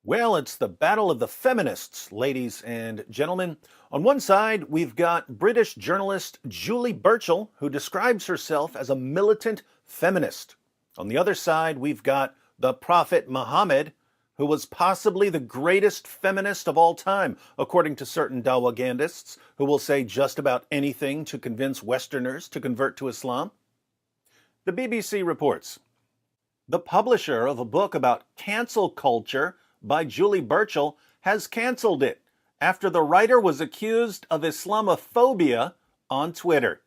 Well, it's the battle of the feminists, ladies and gentlemen. On one side, we've got British journalist Julie Birchill, who describes herself as a militant feminist. On the other side, we've got the Prophet Muhammad, who was possibly the greatest feminist of all time, according to certain Dawagandists, who will say just about anything to convince Westerners to convert to Islam. The BBC reports, the publisher of a book about cancel culture by Julie Birchill has canceled it after the writer was accused of Islamophobia on Twitter.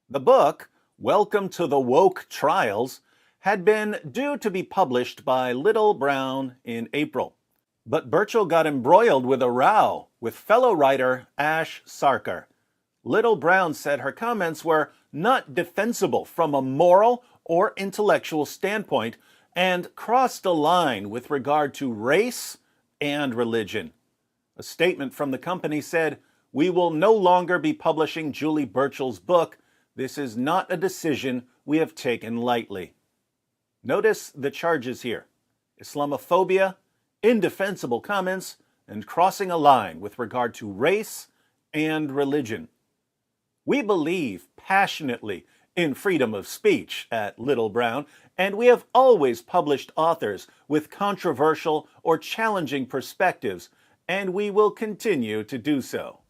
The book, Welcome to the Woke Trials, had been due to be published by Little Brown in April. But Birchill got embroiled with a row with fellow writer Ash Sarkar. Little Brown said her comments were not defensible from a moral or intellectual standpoint and crossed a line with regard to race and religion. A statement from the company said, "We will no longer be publishing Julie Birchill's book. This is not a decision we have taken lightly." Notice the charges here: Islamophobia, indefensible comments, and crossing a line with regard to race and religion. We believe passionately in freedom of speech at Little Brown, and we have always published authors with controversial or challenging perspectives, and we will continue to do so.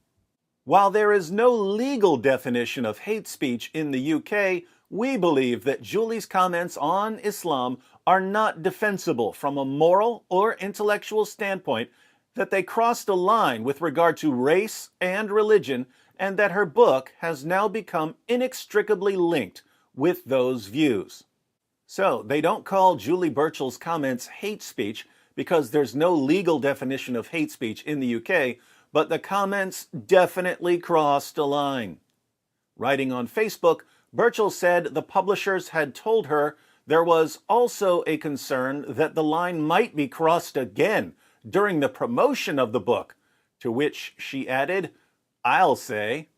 While there is no legal definition of hate speech in the UK, we believe that Julie's comments on Islam are not defensible from a moral or intellectual standpoint, that they crossed a line with regard to race and religion, and that her book has now become inextricably linked with those views. So, they don't call Julie Birchill's comments hate speech because there's no legal definition of hate speech in the UK, but the comments definitely crossed a line. Writing on Facebook, Birchill said the publishers had told her there was also a concern that the line might be crossed again during the promotion of the book, to which she added, "I'll say."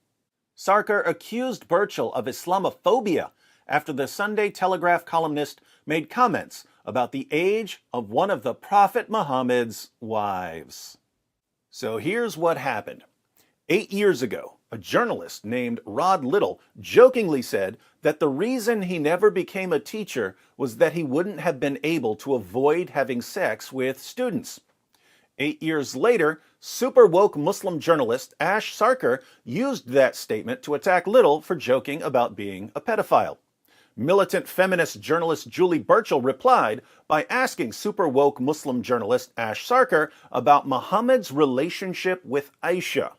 Sarkar accused Birchill of Islamophobia after the Sunday Telegraph columnist made comments about the age of one of the Prophet Muhammad's wives. So here's what happened. 8 years ago, a journalist named Rod Little jokingly said that the reason he never became a teacher was that he wouldn't have been able to avoid having sex with students. 8 years later, super woke Muslim journalist Ash Sarkar used that statement to attack Little for joking about being a pedophile. Militant feminist journalist Julie Birchill replied by asking super woke Muslim journalist Ash Sarkar about Muhammad's relationship with Aisha.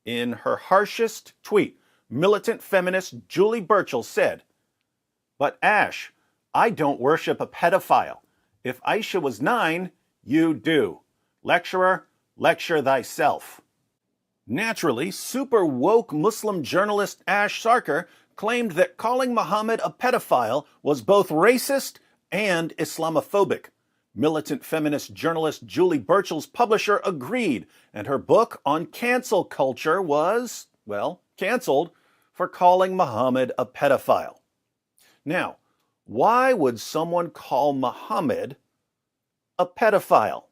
In her harshest tweet, militant feminist Julie Birchill said, "But Ash, I don't worship a pedophile. If Aisha was 9, you do. Lecturer, lecture thyself." Naturally, super woke Muslim journalist Ash Sarkar claimed that calling Muhammad a pedophile was both racist and Islamophobic. Militant feminist journalist Julie Birchill's publisher agreed, and her book on cancel culture was, well, canceled for calling Muhammad a pedophile. Now, why would someone call Muhammad a pedophile?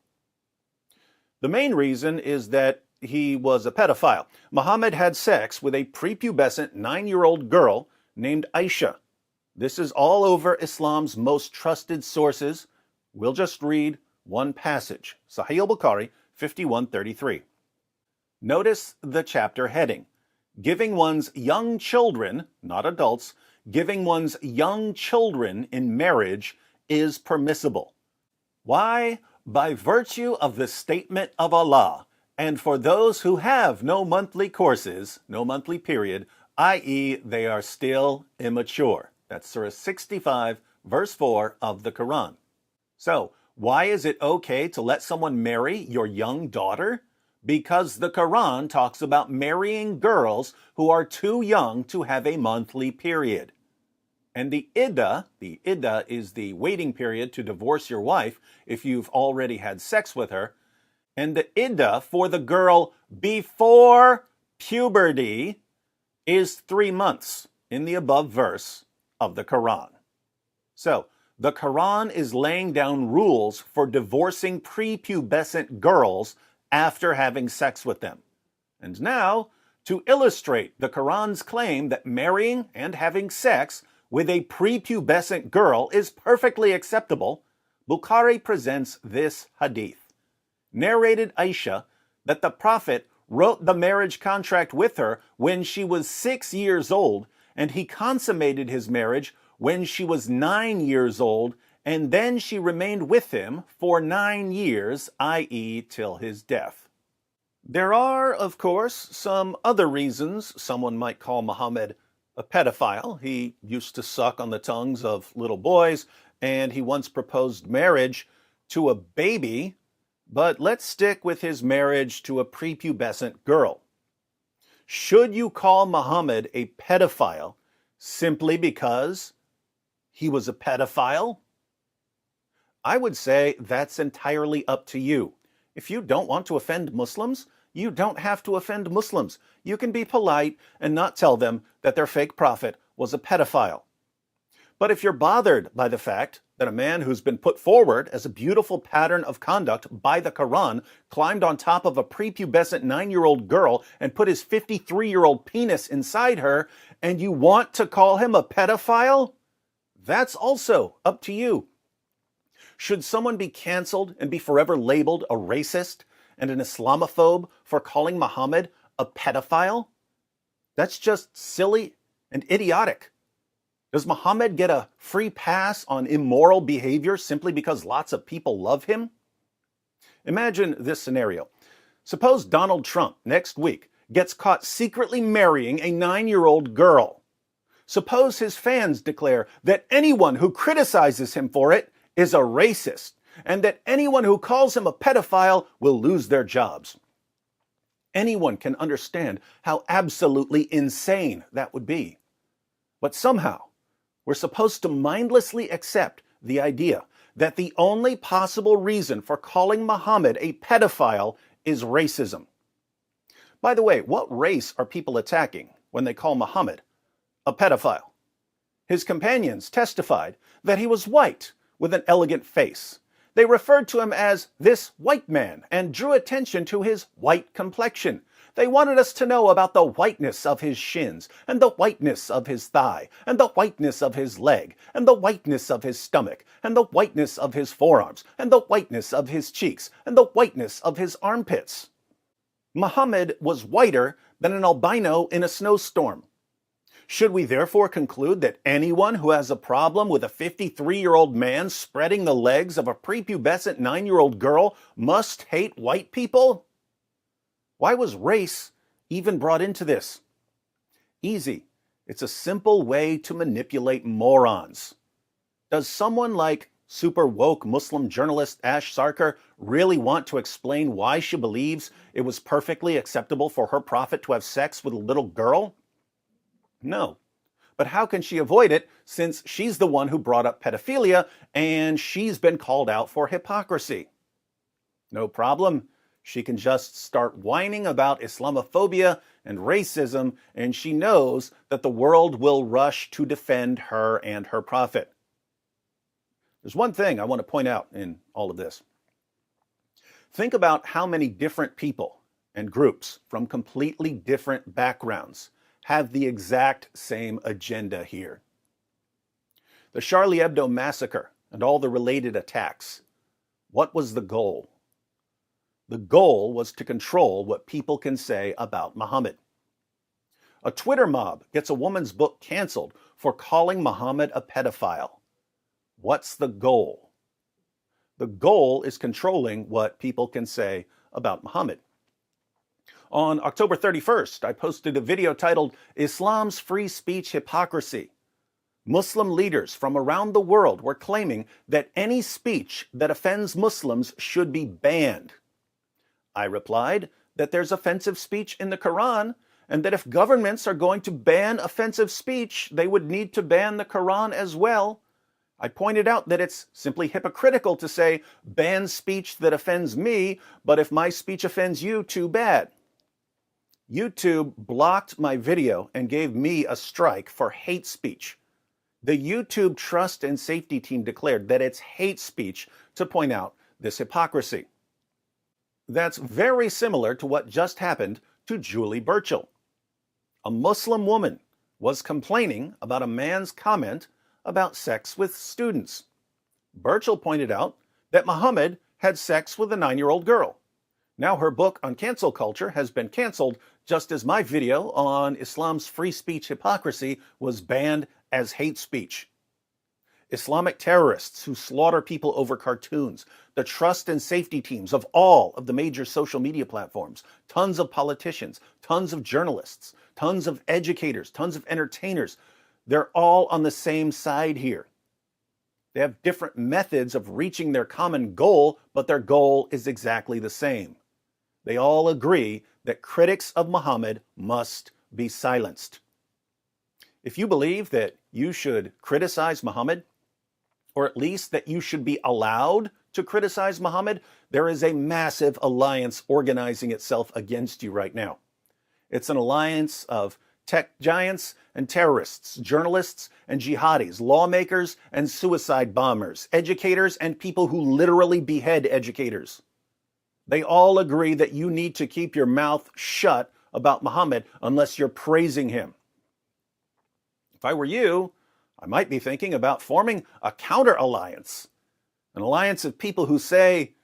The main reason is that he was a pedophile. Muhammad had sex with a prepubescent 9-year-old girl named Aisha. This is all over Islam's most trusted sources. We'll just read one passage, Sahih al-Bukhari 5133. Notice the chapter heading. Giving one's young children, not adults, giving one's young children in marriage is permissible. Why? By virtue of the statement of Allah, and for those who have no monthly courses, no monthly period, i.e. they are still immature. That's Surah 65, verse 4 of the Quran. So, why is it okay to let someone marry your young daughter? Because the Quran talks about marrying girls who are too young to have a monthly period. And the iddah is the waiting period to divorce your wife if you've already had sex with her. And the iddah for the girl before puberty is 3 months in the above verse of the Quran. So, the Quran is laying down rules for divorcing prepubescent girls after having sex with them. And now, to illustrate the Quran's claim that marrying and having sex with a prepubescent girl is perfectly acceptable, Bukhari presents this hadith. Narrated Aisha that the Prophet wrote the marriage contract with her when she was 6 years old, and he consummated his marriage when she was 9 years old, and then she remained with him for 9 years, i.e., till his death. There are, of course, some other reasons someone might call Muhammad a pedophile. He used to suck on the tongues of little boys, and he once proposed marriage to a baby, but let's stick with his marriage to a prepubescent girl. Should you call Muhammad a pedophile simply because he was a pedophile? I would say that's entirely up to you. If you don't want to offend Muslims, you don't have to offend Muslims. You can be polite and not tell them that their fake prophet was a pedophile. But if you're bothered by the fact that a man who's been put forward as a beautiful pattern of conduct by the Quran climbed on top of a prepubescent 9-year-old girl and put his 53-year-old penis inside her, and you want to call him a pedophile, that's also up to you. Should someone be canceled and be forever labeled a racist and an Islamophobe for calling Muhammad a pedophile? That's just silly and idiotic. Does Muhammad get a free pass on immoral behavior simply because lots of people love him? Imagine this scenario. Suppose Donald Trump next week gets caught secretly marrying a 9-year-old girl. Suppose his fans declare that anyone who criticizes him for it is a racist, and that anyone who calls him a pedophile will lose their jobs. Anyone can understand how absolutely insane that would be. But somehow, we're supposed to mindlessly accept the idea that the only possible reason for calling Muhammad a pedophile is racism. By the way, what race are people attacking when they call Muhammad a pedophile? His companions testified that he was white with an elegant face. They referred to him as this white man and drew attention to his white complexion. They wanted us to know about the whiteness of his shins, and the whiteness of his thigh, and the whiteness of his leg, and the whiteness of his stomach, and the whiteness of his forearms, and the whiteness of his cheeks, and the whiteness of his armpits. Muhammad was whiter than an albino in a snowstorm. Should we therefore conclude that anyone who has a problem with a 53-year-old man spreading the legs of a prepubescent 9-year-old girl must hate white people? Why was race even brought into this? Easy. It's a simple way to manipulate morons. Does someone like super woke Muslim journalist Ash Sarkar really want to explain why she believes it was perfectly acceptable for her prophet to have sex with a little girl? No. But how can she avoid it since she's the one who brought up pedophilia and she's been called out for hypocrisy? No problem. She can just start whining about Islamophobia and racism, and she knows that the world will rush to defend her and her prophet. There's one thing I want to point out in all of this. Think about how many different people and groups from completely different backgrounds have the exact same agenda here. The Charlie Hebdo massacre and all the related attacks. What was the goal? The goal was to control what people can say about Muhammad. A Twitter mob gets a woman's book canceled for calling Muhammad a pedophile. What's the goal? The goal is controlling what people can say about Muhammad. On October 31st, I posted a video titled "Islam's Free Speech Hypocrisy." Muslim leaders from around the world were claiming that any speech that offends Muslims should be banned. I replied that there's offensive speech in the Quran, and that if governments are going to ban offensive speech, they would need to ban the Quran as well. I pointed out that it's simply hypocritical to say, ban speech that offends me, but if my speech offends you, too bad. YouTube blocked my video and gave me a strike for hate speech. The YouTube Trust and Safety Team declared that it's hate speech to point out this hypocrisy. That's very similar to what just happened to Julie Birchill. A Muslim woman was complaining about a man's comment about sex with students. Birchill pointed out that Muhammad had sex with a 9-year-old girl. Now her book on cancel culture has been canceled, just as my video on Islam's free speech hypocrisy was banned as hate speech. Islamic terrorists who slaughter people over cartoons, the trust and safety teams of all of the major social media platforms, tons of politicians, tons of journalists, tons of educators, tons of entertainers, they're all on the same side here. They have different methods of reaching their common goal, but their goal is exactly the same. They all agree that critics of Muhammad must be silenced. If you believe that you should criticize Muhammad, or at least that you should be allowed to criticize Muhammad, there is a massive alliance organizing itself against you right now. It's an alliance of tech giants and terrorists, journalists and jihadis, lawmakers and suicide bombers, educators and people who literally behead educators. They all agree that you need to keep your mouth shut about Muhammad unless you're praising him. If I were you, I might be thinking about forming a counter-alliance, an alliance of people who say,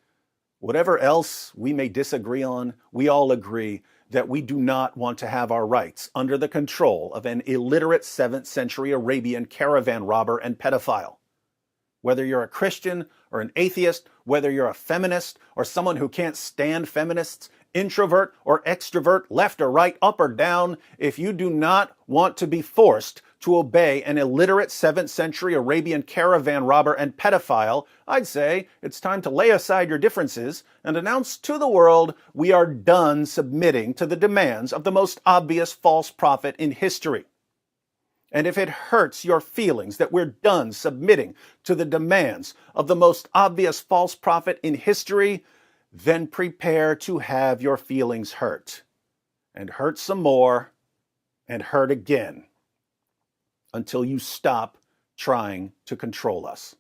whatever else we may disagree on, we all agree that we do not want to have our rights under the control of an illiterate 7th century Arabian caravan robber and pedophile. Whether you're a Christian or an atheist, whether you're a feminist or someone who can't stand feminists, introvert or extrovert, left or right, up or down, if you do not want to be forced to obey an illiterate 7th century Arabian caravan robber and pedophile, I'd say it's time to lay aside your differences and announce to the world we are done submitting to the demands of the most obvious false prophet in history. And if it hurts your feelings that we're done submitting to the demands of the most obvious false prophet in history, then prepare to have your feelings hurt. And hurt some more, and hurt again, until you stop trying to control us.